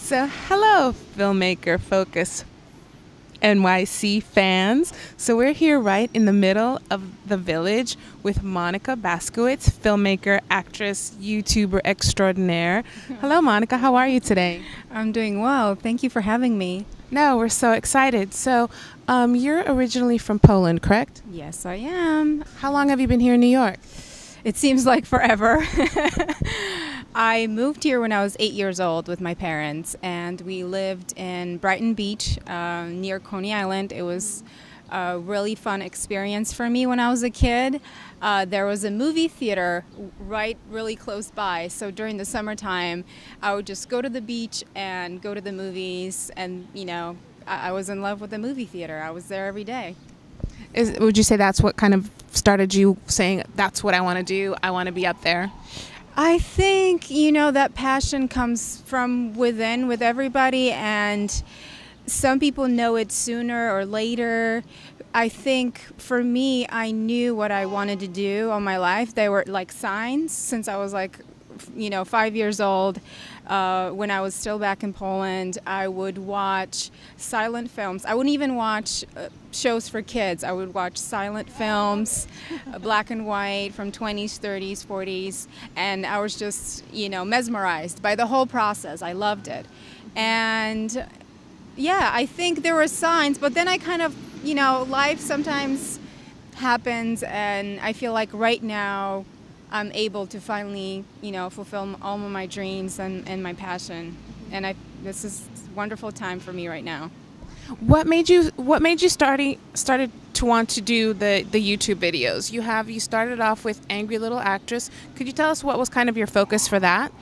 So, hello, Filmmaker Focus NYC fans. So we're here right in the middle of the village with Monika Baskiewicz, filmmaker, actress, YouTuber extraordinaire. Hello, Monika. How are you today? I'm doing well. Thank you for having me. No, we're so excited. So you're originally from Poland, correct? Yes, I am. How long have you been here in New York? It seems like forever. I moved here when I was 8 years old with my parents, and we lived in Brighton Beach near Coney Island. It was a really fun experience for me when I was a kid. There was a movie theater really close by, so during the summertime, I would just go to the beach and go to the movies, and I was in love with the movie theater. I was there every day. Would you say that's what kind of started you saying, that's what I want to do, I want to be up there? I think, that passion comes from within with everybody, and some people know it sooner or later. I think for me, I knew what I wanted to do all my life. They were like signs since I was 5 years old. When I was still back in Poland, I would watch silent films. I wouldn't even watch shows for kids. I would watch silent films, black and white from 20s, 30s, 40s, and I was just, mesmerized by the whole process. I loved it. And yeah, I think there were signs, but then I kind of, life sometimes happens, and I feel like right now I'm able to finally, fulfill all of my dreams and my passion. And this is a wonderful time for me right now. What made you started to want to do the YouTube videos? You started off with Angry Little Actress. Could you tell us what was kind of your focus for that?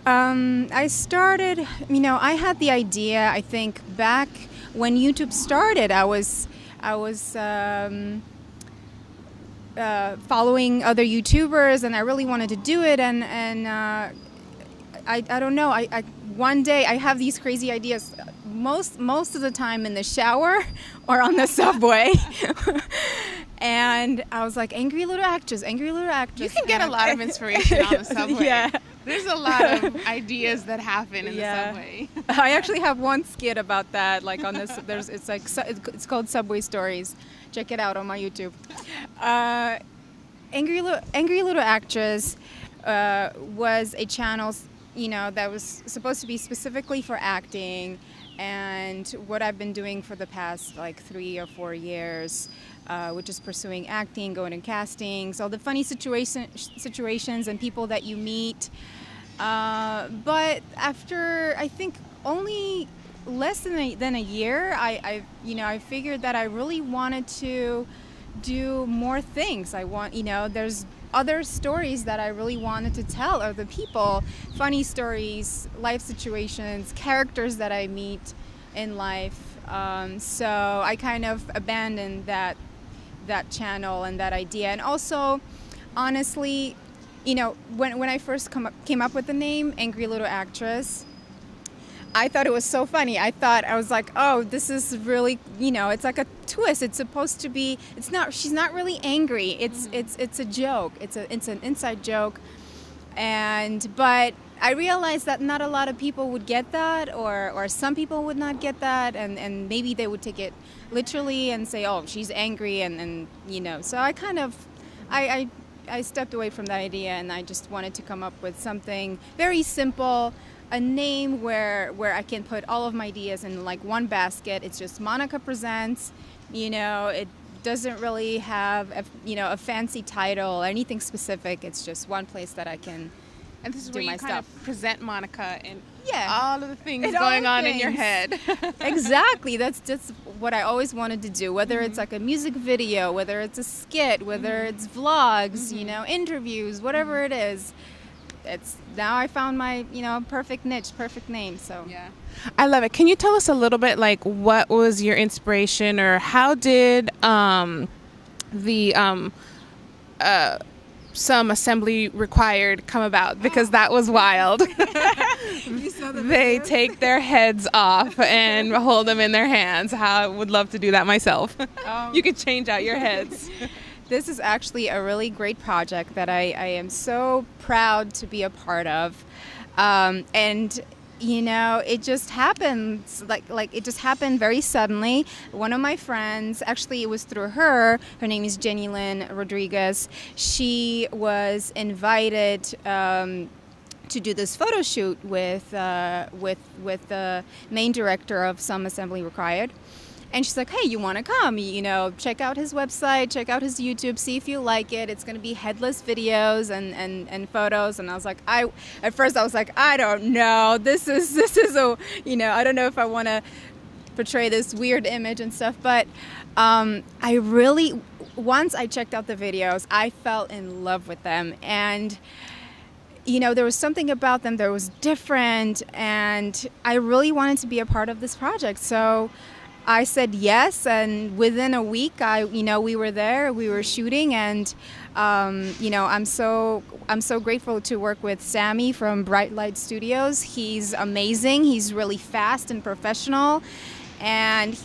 I started, I had the idea, I think back when YouTube started, I was following other YouTubers, and I really wanted to do it, and I don't know, I one day I have these crazy ideas most of the time in the shower or on the subway. And I was like, Angry Little Actress. You can get a lot of inspiration on the subway. Yeah. There's a lot of ideas that happen in the subway. I actually have one skit about that, like on this. It's called Subway Stories. Check it out on my YouTube. Angry Little Actress was a channel, that was supposed to be specifically for acting, and what I've been doing for the past 3 or 4 years, which is pursuing acting, going to castings, all the funny situations and people that you meet. But after, I think, only less than a year, I figured that I really wanted to do more things. There's other stories that I really wanted to tell, other people, funny stories, life situations, characters that I meet in life. So I kind of abandoned that channel and that idea. And also, honestly, when I first came up with the name Angry Little Actress, I thought it was so funny. I was like, oh, this is really, it's like a twist. It's supposed to be, she's not really angry. It's a joke. It's an inside joke. But I realized that not a lot of people would get that, or some people would not get that, and maybe they would take it literally and say, oh, she's angry, and so I kind of, I stepped away from that idea, and I just wanted to come up with something very simple, a name where I can put all of my ideas in one basket. It's just Monika Presents. It doesn't really have a fancy title or anything specific. It's just one place that I can and this is do where you my kind stuff. of present Monika and Yeah. all of the things going on in your head. Exactly. That's just what I always wanted to do, whether it's like a music video, whether it's a skit, whether it's vlogs, interviews, whatever it is. Now I found my, perfect niche, perfect name. So yeah, I love it. Can you tell us a little bit, what was your inspiration, or how did Some Assembly Required come about? Because that was wild. You saw the They videos? take their heads off and hold them in their hands. I would love to do that myself. You could change out your heads. This is actually a really great project that I am so proud to be a part of. And it just happens. Like it just happened very suddenly. One of my friends, actually, it was through her. Her name is Jenny Lynn Rodriguez. She was invited to do this photo shoot with the main director of Some Assembly Required. And she's like, hey, you want to come? Check out his website, check out his YouTube, see if you like it. It's going to be headless videos and photos. And I was like, at first I was like, I don't know. This is I don't know if I want to portray this weird image and stuff. But once I checked out the videos, I fell in love with them. And there was something about them that was different. And I really wanted to be a part of this project. So I said yes, and within a week, we were there, we were shooting, and I'm so grateful to work with Sammy from Bright Light Studios. He's amazing. He's really fast and professional, and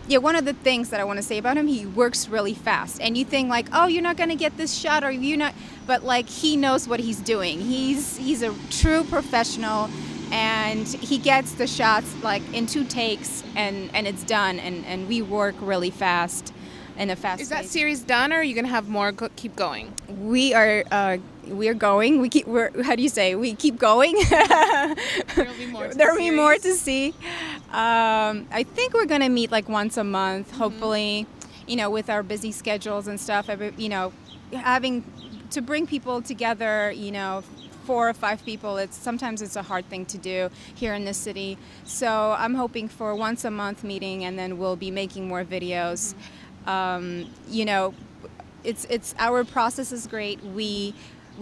one of the things that I want to say about him, he works really fast. And you think like, oh, you're not going to get this shot, or you're not, but like he knows what he's doing. He's a true professional. And he gets the shots like in 2 takes and it's done, and we work really fast in a fast Is that pace. series done, or are you going to have more keep going? We're going. We keep going. There'll be more to see. I think we're going to meet like once a month, hopefully, with our busy schedules and stuff, having to bring people together, 4 or 5 people, sometimes it's a hard thing to do here in this city. So I'm hoping for once a month meeting, and then we'll be making more videos. It's our process is great. We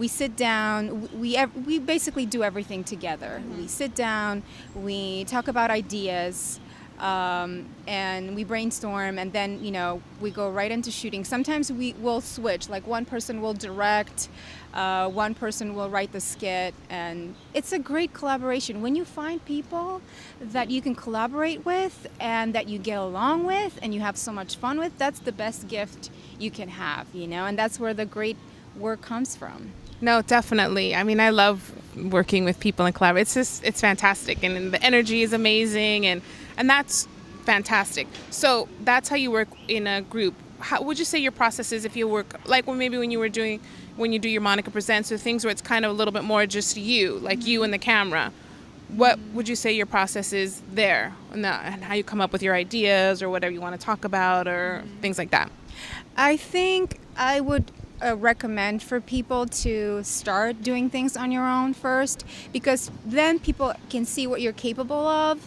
sit down. We basically do everything together. We sit down. We talk about ideas. And we brainstorm, and then we go right into shooting. Sometimes we will switch, like one person will direct, one person will write the skit, and it's a great collaboration. When you find people that you can collaborate with and that you get along with and you have so much fun with, that's the best gift you can have, and that's where the great work comes from. No, definitely. I mean, I love working with people and collaborate. It's fantastic, and the energy is amazing, and that's fantastic. So that's how you work in a group. How would you say your process is if you work, like when you do your Monika Presents, or things where it's kind of a little bit more just you, like you and the camera? What would you say your process is there, and how you come up with your ideas or whatever you want to talk about, or things like that? I think I would recommend for people to start doing things on your own first, because then people can see what you're capable of.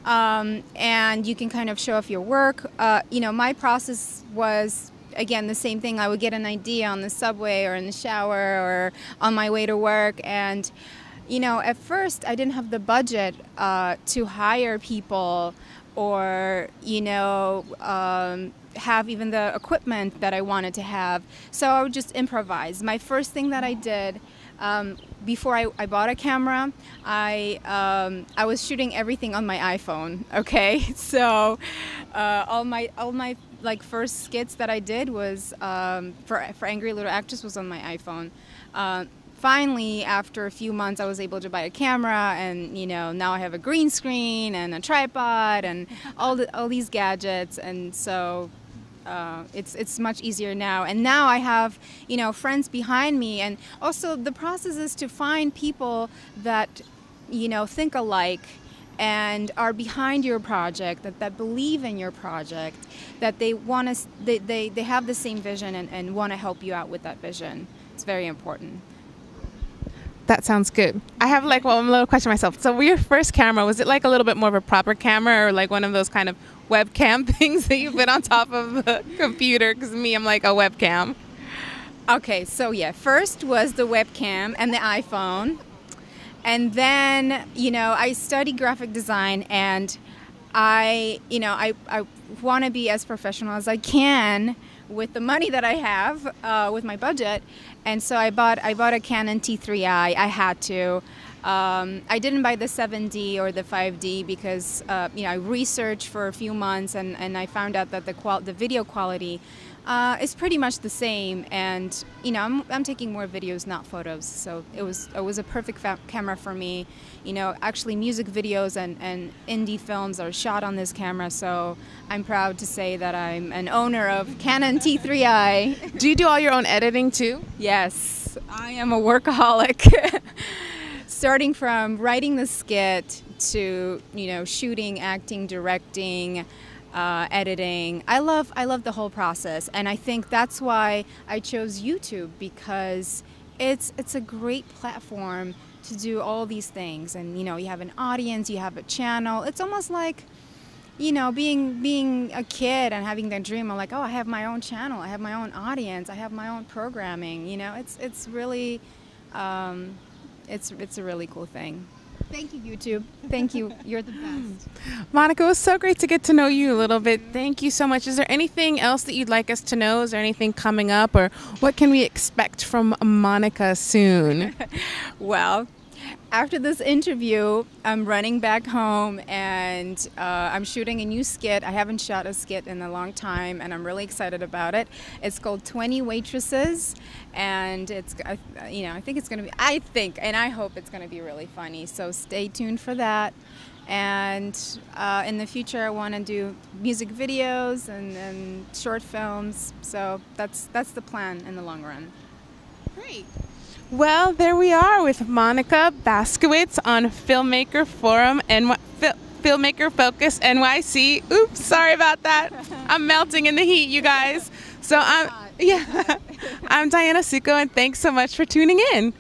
And you can kind of show off your work. My process was, again, the same thing. I would get an idea on the subway or in the shower or on my way to work. And, at first I didn't have the budget to hire people or, have even the equipment that I wanted to have. So I would just improvise. My first thing that I did before I bought a camera, I was shooting everything on my iPhone. Okay, so all my like first skits that I did was for Angry Little Actress was on my iPhone. Finally, after a few months, I was able to buy a camera, and now I have a green screen and a tripod and all these gadgets, and so. It's much easier now, and now I have friends behind me, and also the process is to find people that think alike and are behind your project, that believe in your project, that they want to they have the same vision and want to help you out with that vision. It's very important. That sounds good. I have one little question myself. So your first camera, was it like a little bit more of a proper camera, or like one of those kind of webcam things that you put on top of the computer? Because I'm like a webcam. Okay, so first was the webcam and the iPhone. And then, I studied graphic design, and I want to be as professional as I can with the money that I have, with my budget. And so I bought a Canon T3i. I had to. I didn't buy the 7D or the 5D because I researched for a few months and I found out that the video quality is pretty much the same. And I'm taking more videos, not photos. So it was a perfect camera for me. Actually, music videos and indie films are shot on this camera. So I'm proud to say that I'm an owner of Canon T3i. Do you do all your own editing too? Yes, I am a workaholic. Starting from writing the skit to shooting, acting, directing, editing. I love the whole process, and I think that's why I chose YouTube, because it's a great platform to do all these things. And you have an audience, you have a channel. It's almost like being a kid and having that dream of like, oh, I have my own channel, I have my own audience, I have my own programming. It's really it's a really cool thing. Thank you, YouTube. Thank you. You're the best. Monika, it was so great to get to know you a little bit. Thank you so much. Is there anything else that you'd like us to know? Is there anything coming up, or what can we expect from Monika soon? Well, after this interview, I'm running back home and I'm shooting a new skit. I haven't shot a skit in a long time, and I'm really excited about it. It's called 20 Waitresses, and I think it's going to be, and I hope it's going to be really funny. So stay tuned for that. And in the future, I want to do music videos and short films. So that's the plan in the long run. Great. Well, there we are with Monika Baskiewicz on Filmmaker Focus NYC. Oops, sorry about that. I'm melting in the heat, you guys. So I'm Diana Suko, and thanks so much for tuning in.